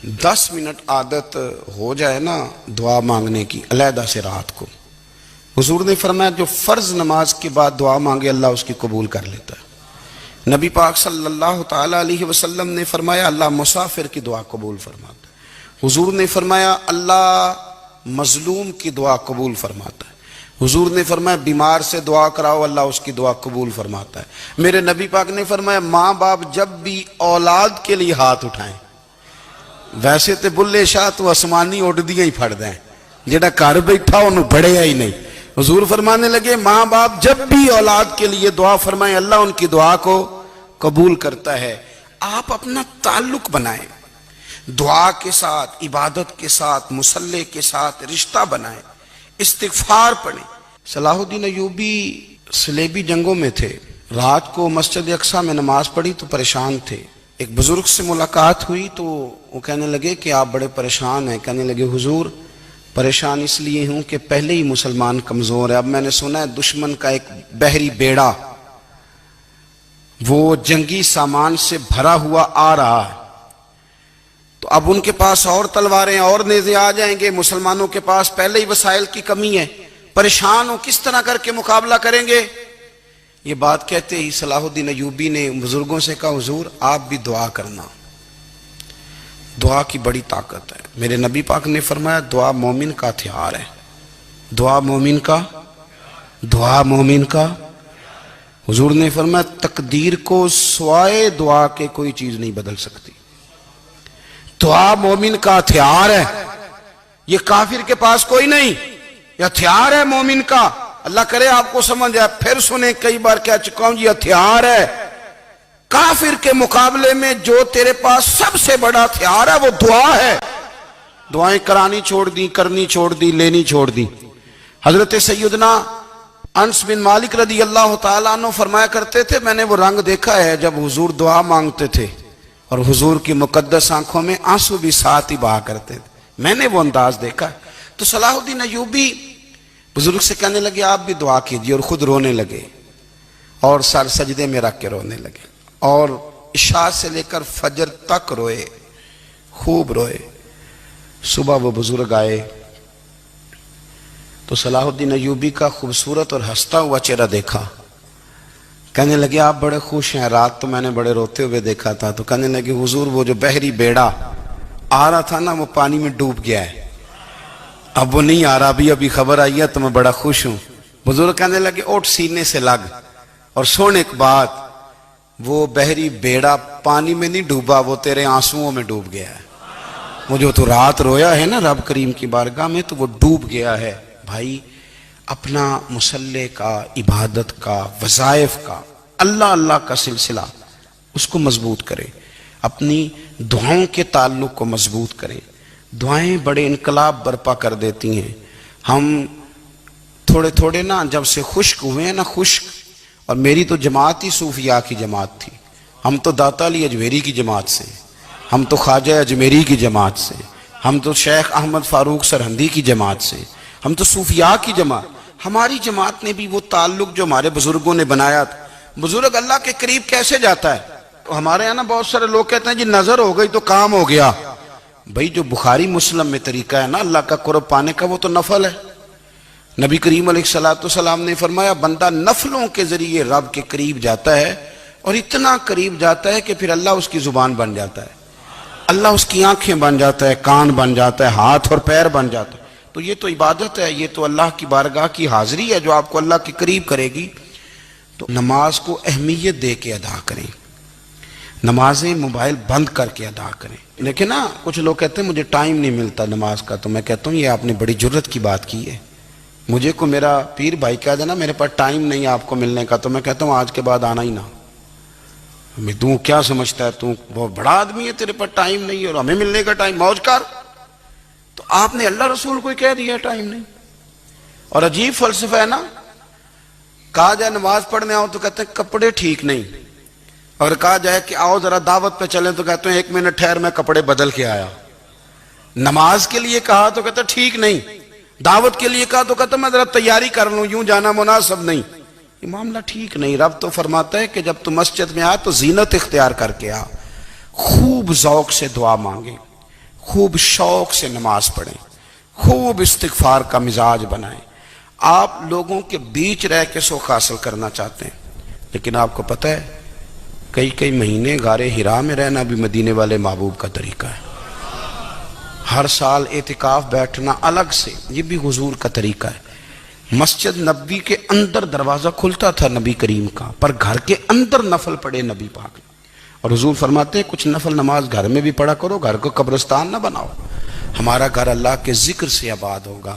10 minute عادت ہو جائے نا دعا مانگنے کی علیحدہ سے رات کو، حضور نے فرمایا جو فرض نماز کے بعد دعا مانگے اللہ اس کی قبول کر لیتا ہے۔ نبی پاک صلی اللہ تعالی علیہ وسلم نے فرمایا اللہ مسافر کی دعا قبول فرماتا ہے۔ حضور نے فرمایا اللہ مظلوم کی دعا قبول فرماتا ہے۔ حضور نے فرمایا بیمار سے دعا کراؤ اللہ اس کی دعا قبول فرماتا ہے۔ میرے نبی پاک نے فرمایا ماں باپ جب بھی اولاد کے لیے ہاتھ اٹھائیں، ویسے تے بلے شاہ تو آسمانی اڑ دیا ہی پھڑ دیں، جڑا گھر بیٹھا انہوں بڑھیا ہی نہیں۔ حضور فرمانے لگے ماں باپ جب بھی اولاد کے لیے دعا فرمائیں اللہ ان کی دعا کو قبول کرتا ہے۔ آپ اپنا تعلق بنائیں دعا کے ساتھ، عبادت کے ساتھ، مصلی کے ساتھ رشتہ بنائیں، استغفار پڑھیں۔ صلاح الدین ایوبی صلیبی جنگوں میں تھے، رات کو مسجد اقصی میں نماز پڑھی تو پریشان تھے۔ ایک بزرگ سے ملاقات ہوئی تو وہ کہنے لگے کہ آپ بڑے پریشان ہیں۔ کہنے لگے حضور پریشان اس لیے ہوں کہ پہلے ہی مسلمان کمزور ہے، اب میں نے سنا ہے دشمن کا ایک بحری بیڑا وہ جنگی سامان سے بھرا ہوا آ رہا ہے، تو اب ان کے پاس اور تلواریں اور نیزے آ جائیں گے، مسلمانوں کے پاس پہلے ہی وسائل کی کمی ہے، پریشان ہو کس طرح کر کے مقابلہ کریں گے۔ یہ بات کہتے ہی صلاح الدین ایوبی نے بزرگوں سے کہا حضور آپ بھی دعا کرنا، دعا کی بڑی طاقت ہے۔ میرے نبی پاک نے فرمایا دعا مومن کا ہتھیار ہے، دعا مومن کا حضور نے فرمایا تقدیر کو سوائے دعا کے کوئی چیز نہیں بدل سکتی۔ دعا مومن کا ہتھیار ہے، یہ کافر کے پاس کوئی نہیں، یہ ہتھیار ہے مومن کا۔ اللہ کرے آپ کو سمجھ آئے، پھر سنیں کئی بار کہہ چکا ہوں یہ ہتھیار ہے۔ کافر کے مقابلے میں جو تیرے پاس سب سے بڑا ہتھیار ہے وہ دعا ہے۔ دعائیں کرانی چھوڑ دی، کرنی چھوڑ دی، لینی چھوڑ دی۔ حضرت سیدنا انس بن مالک رضی اللہ تعالیٰ عنہ فرمایا کرتے تھے میں نے وہ رنگ دیکھا ہے جب حضور دعا مانگتے تھے اور حضور کی مقدس آنکھوں میں آنسو بھی ساتھ ہی بہا کرتے تھے، میں نے وہ انداز دیکھا ہے۔ تو صلاح الدین ایوبی بزرگ سے کہنے لگے آپ بھی دعا کیجئے، اور خود رونے لگے اور سر سجدے میں رکھ کے رونے لگے، اور عشاء سے لے کر فجر تک روئے، خوب روئے۔ صبح وہ بزرگ آئے تو صلاح الدین ایوبی کا خوبصورت اور ہنستا ہوا چہرہ دیکھا، کہنے لگے آپ بڑے خوش ہیں، رات تو میں نے بڑے روتے ہوئے دیکھا تھا۔ تو کہنے لگے حضور وہ جو بحری بیڑا آ رہا تھا نا وہ پانی میں ڈوب گیا ہے، اب وہ نہیں آ رہا، ابھی خبر آئی ہے تو میں بڑا خوش ہوں۔ بزرگ کہنے لگے اٹھ سینے سے لگ، اور سن ایک بات، وہ بحری بیڑا پانی میں نہیں ڈوبا، وہ تیرے آنسوؤں میں ڈوب گیا ہے۔ وہ جو تو رات رویا ہے نا رب کریم کی بارگاہ میں تو وہ ڈوب گیا ہے۔ بھائی اپنا مصلی کا، عبادت کا، وظائف کا، اللہ اللہ کا سلسلہ اس کو مضبوط کرے، اپنی دعاؤں کے تعلق کو مضبوط کرے۔ دعائیں بڑے انقلاب برپا کر دیتی ہیں۔ ہم تھوڑے تھوڑے نا جب سے خشک ہوئے ہیں نا، خشک، اور میری تو جماعت ہی صوفیاء کی جماعت تھی، ہم تو داتا علی اجمیری کی جماعت سے، ہم تو خواجہ اجمیری کی جماعت سے، ہم تو شیخ احمد فاروق سرہندی کی جماعت سے، ہم تو صوفیاء کی جماعت۔ ہماری جماعت نے بھی وہ تعلق جو ہمارے بزرگوں نے بنایا تھا۔ بزرگ اللہ کے قریب کیسے جاتا ہے؟ ہمارے یہاں نا بہت سارے لوگ کہتے ہیں جی نظر ہو گئی تو کام ہو گیا۔ بھئی جو بخاری مسلم میں طریقہ ہے نا اللہ کا قرب پانے کا وہ تو نفل ہے۔ نبی کریم علیہ السلام نے فرمایا بندہ نفلوں کے ذریعے رب کے قریب جاتا ہے، اور اتنا قریب جاتا ہے کہ پھر اللہ اس کی زبان بن جاتا ہے، اللہ اس کی آنکھیں بن جاتا ہے، کان بن جاتا ہے، ہاتھ اور پیر بن جاتا ہے۔ تو یہ تو عبادت ہے، یہ تو اللہ کی بارگاہ کی حاضری ہے جو آپ کو اللہ کے قریب کرے گی۔ تو نماز کو اہمیت دے کے ادا کریں، نمازیں موبائل بند کر کے ادا کریں۔ لیکن نا کچھ لوگ کہتے ہیں مجھے ٹائم نہیں ملتا نماز کا، تو میں کہتا ہوں یہ آپ نے بڑی جرت کی بات کی ہے۔ مجھے کو میرا پیر بھائی کہہ دینا میرے پاس ٹائم نہیں آپ کو ملنے کا، تو میں کہتا ہوں آج کے بعد آنا ہی نہ۔ میں تو کیا سمجھتا ہے تو وہ بڑا آدمی ہے، تیرے پاس ٹائم نہیں اور ہمیں ملنے کا ٹائم، موج کر۔ تو آپ نے اللہ رسول کو کہہ دیا ٹائم نہیں، اور عجیب فلسفہ ہے نا، کہا جائے نماز پڑھنے آؤ تو کہتے ہیں کپڑے ٹھیک نہیں، اگر کہا جائے کہ آؤ ذرا دعوت پہ چلیں تو کہتے ہیں 1 منٹ ٹھہر میں کپڑے بدل کے آیا۔ نماز کے لیے کہا تو کہتے ہیں ٹھیک نہیں، دعوت کے لیے کہا تو کہتے ہیں میں ذرا تیاری کر لوں، یوں جانا مناسب نہیں۔ یہ معاملہ ٹھیک نہیں۔ رب تو فرماتا ہے کہ جب تم مسجد میں آ تو زینت اختیار کر کے آ، خوب ذوق سے دعا مانگے، خوب شوق سے نماز پڑھیں، خوب استغفار کا مزاج بنائیں۔ آپ لوگوں کے بیچ رہ کے سوکھ حاصل کرنا چاہتے ہیں، لیکن آپ کو پتہ ہے کئی مہینے غار حرا میں رہنا بھی مدینے والے محبوب کا طریقہ ہے۔ ہر سال اعتکاف بیٹھنا الگ سے، یہ بھی حضور کا طریقہ ہے۔ مسجد نبوی کے اندر دروازہ کھلتا تھا نبی کریم کا، پر گھر کے اندر نفل پڑے نبی پاک نے، اور حضور فرماتے ہیں کچھ نفل نماز گھر میں بھی پڑھا کرو، گھر کو قبرستان نہ بناؤ۔ ہمارا گھر اللہ کے ذکر سے آباد ہوگا،